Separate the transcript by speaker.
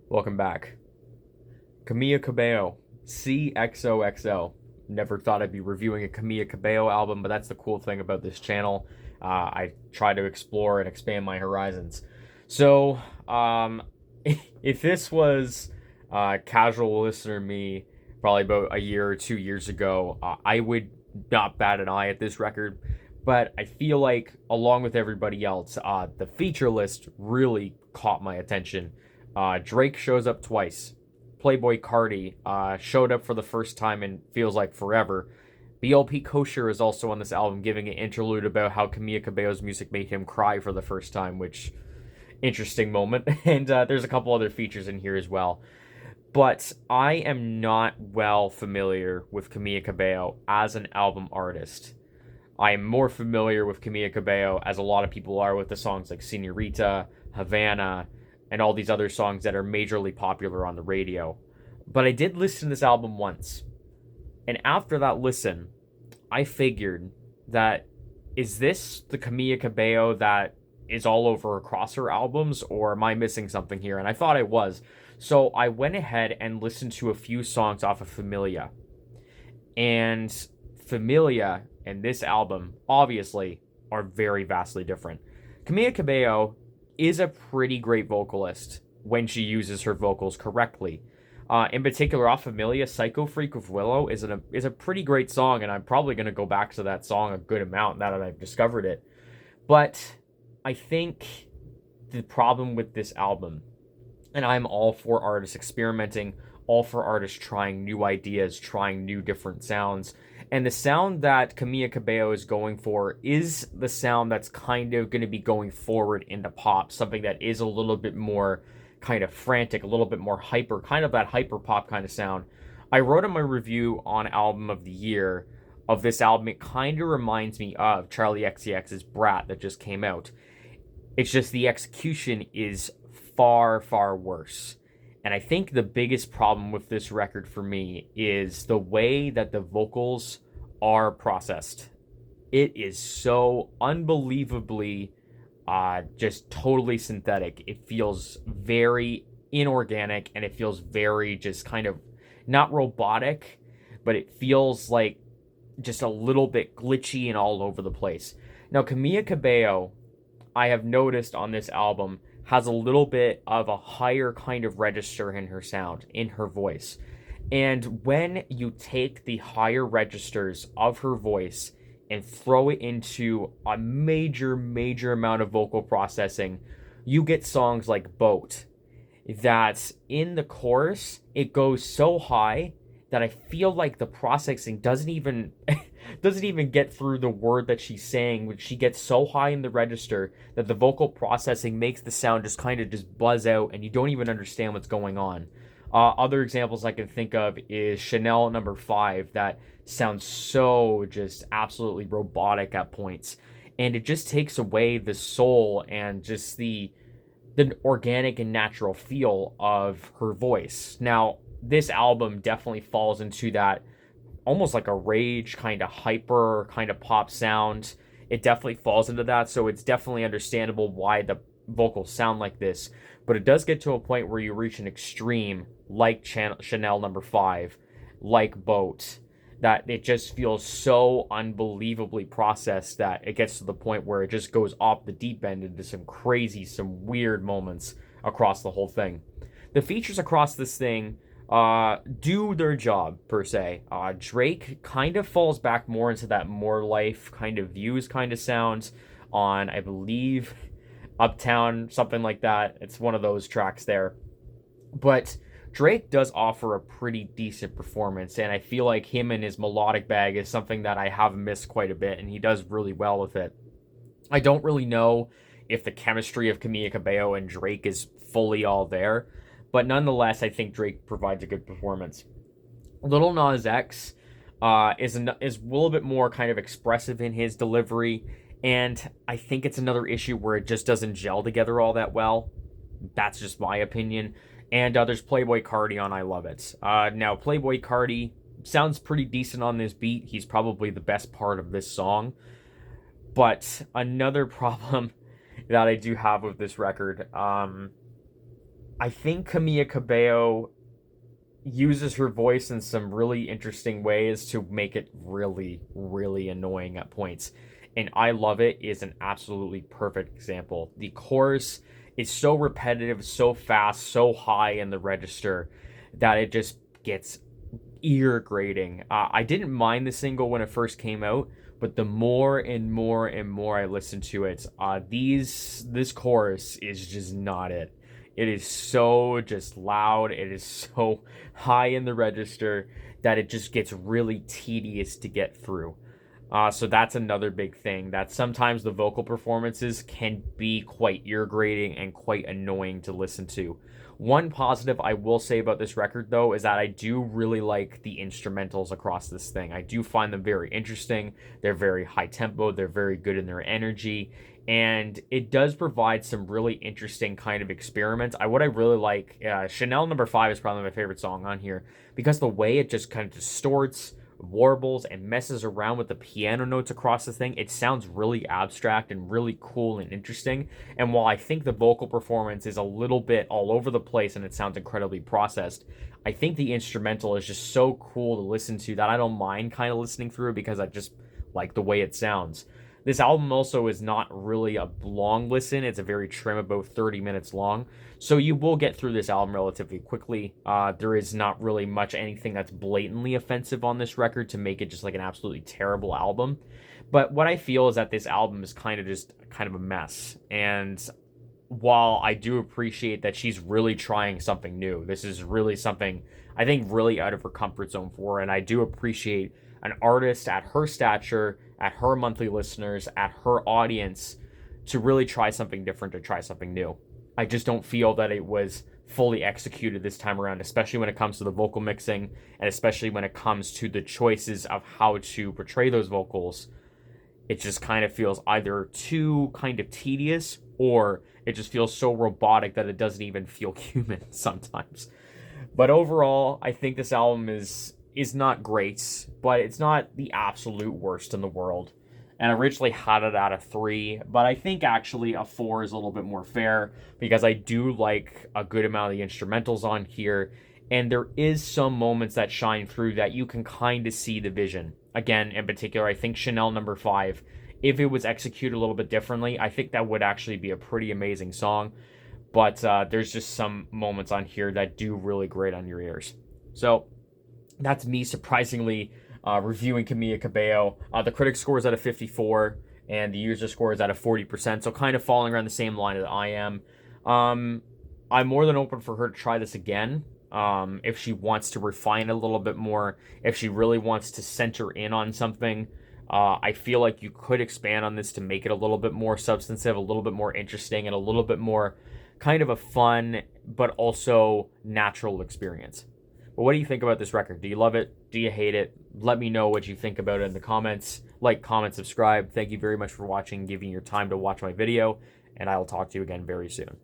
Speaker 1: Welcome back. Camila Cabello, C XOXO. Never thought I'd be reviewing a Camila Cabello album, but that's the cool thing about this channel. I try to explore and expand my horizons. So, if this was casual listener me, probably about a year or 2 years ago, I would not bat an eye at this record. But I feel like, along with everybody else, the feature list really caught my attention. Drake shows up twice. Playboy Carti showed up for the first time in feels like forever. BLP Kosher is also on this album, giving an interlude about how Camila Cabello's music made him cry for the first time, which interesting moment. And there's a couple other features in here as well. But I am not well familiar with Camila Cabello as an album artist. I am more familiar with Camila Cabello, as a lot of people are, with the songs like Senorita, Havana, and all these other songs that are majorly popular on the radio. But I did listen to this album once. And after that listen, I figured that, is this the Camila Cabello that is all over across her albums, or am I missing something here? And I thought I was. So I went ahead and listened to a few songs off of Familia. And Familia and this album, obviously, are very vastly different. Camila Cabello is a pretty great vocalist when she uses her vocals correctly. In particular, off Familia, Psycho Freak of Willow is a pretty great song, and I'm probably going to go back to that song a good amount now that I've discovered it. But I think the problem with this album, and I'm all for artists experimenting, all for artists trying new ideas, trying new different sounds. And the sound that Camila Cabello is going for is the sound that's kind of going to be going forward into pop, something that is a little bit more kind of frantic, a little bit more hyper, kind of that hyper pop kind of sound. I wrote in my review on Album of the Year of this album, it kind of reminds me of Charlie XCX's Brat that just came out. It's just the execution is far, far worse. And I think the biggest problem with this record for me is the way that the vocals are processed. It is so unbelievably just totally synthetic. It feels very inorganic, and it feels very just kind of not robotic, but it feels like just a little bit glitchy and all over the place. Now, Camila Cabello, I have noticed on this album, has a little bit of a higher kind of register in her sound, in her voice. And when you take the higher registers of her voice and throw it into a major, major amount of vocal processing, you get songs like Boat, that in the chorus, it goes so high that I feel like the processing doesn't even doesn't even get through the word that she's saying, when she gets so high in the register that the vocal processing makes the sound just kind of just buzz out, and you don't even understand what's going on. Other examples I can think of is Chanel number 5, that sounds so just absolutely robotic at points, and it just takes away the soul and just the organic and natural feel of her voice. Now, this album definitely falls into that almost like a rage kind of hyper kind of pop sound. It definitely falls into that, so it's definitely understandable why the vocals sound like this. But it does get to a point where you reach an extreme, like Chanel number 5, like Boat, that it just feels so unbelievably processed that it gets to the point where it just goes off the deep end into some crazy, some weird moments across the whole thing. The features across this thing do their job, per se. Drake kind of falls back more into that more life kind of views kind of sounds on, I believe, Uptown, something like that. It's one of those tracks there. But Drake does offer a pretty decent performance, and I feel like him and his melodic bag is something that I have missed quite a bit, and he does really well with it. I don't really know if the chemistry of Camila Cabello and Drake is fully all there, but nonetheless, I think Drake provides a good performance. Lil Nas X is a little bit more kind of expressive in his delivery, and I think it's another issue where it just doesn't gel together all that well. That's just my opinion. And there's Playboy Carti on I Love It. Now, Playboy Carti sounds pretty decent on this beat. He's probably the best part of this song. But another problem that I do have with this record, I think Camila Cabello uses her voice in some really interesting ways to make it really, really annoying at points. And I Love It is an absolutely perfect example. The chorus is so repetitive, so fast, so high in the register that it just gets ear grating. I didn't mind the single when it first came out, but the more and more and more I listen to it, this chorus is just not it. It is so just loud. It is so high in the register that it just gets really tedious to get through. So that's another big thing, that sometimes the vocal performances can be quite ear grating and quite annoying to listen to. One positive I will say about this record, though, is that I do really like the instrumentals across this thing. I do find them very interesting. They're very high tempo. They're very good in their energy. And it does provide some really interesting kind of experiments. What I really like, Chanel Number 5 is probably my favorite song on here because the way it just kind of distorts, warbles, and messes around with the piano notes across the thing, it sounds really abstract and really cool and interesting. And while I think the vocal performance is a little bit all over the place and it sounds incredibly processed, I think the instrumental is just so cool to listen to that I don't mind kind of listening through because I just like the way it sounds. This album also is not really a long listen. It's a very trim, about 30 minutes long. So you will get through this album relatively quickly. There is not really much anything that's blatantly offensive on this record to make it just like an absolutely terrible album. But what I feel is that this album is kind of a mess. And while I do appreciate that she's really trying something new, this is really something I think really out of her comfort zone for her. And I do appreciate an artist at her stature, at her monthly listeners, at her audience, to really try something different, to try something new. I just don't feel that it was fully executed this time around, especially when it comes to the vocal mixing and especially when it comes to the choices of how to portray those vocals. It just kind of feels either too kind of tedious or it just feels so robotic that it doesn't even feel human sometimes. But overall, I think this album is not great, but it's not the absolute worst in the world. And I originally had it at a 3, but I think actually a 4 is a little bit more fair because I do like a good amount of the instrumentals on here, and there is some moments that shine through that you can kind of see the vision. Again, in particular, I think Chanel Number 5, if it was executed a little bit differently, I think that would actually be a pretty amazing song. But there's just some moments on here that do really great on your ears. So that's me surprisingly reviewing Camila Cabello. The critic score is at a 54, and the user score is at a 40%, so kind of falling around the same line that I am. I'm more than open for her to try this again. If she wants to refine it a little bit more, if she really wants to center in on something, I feel like you could expand on this to make it a little bit more substantive, a little bit more interesting, and a little bit more kind of a fun but also natural experience. But what do you think about this record? Do you love it? Do you hate it? Let me know what you think about it in the comments. Like, comment, subscribe. Thank you very much for watching, giving your time to watch my video, and I will talk to you again very soon.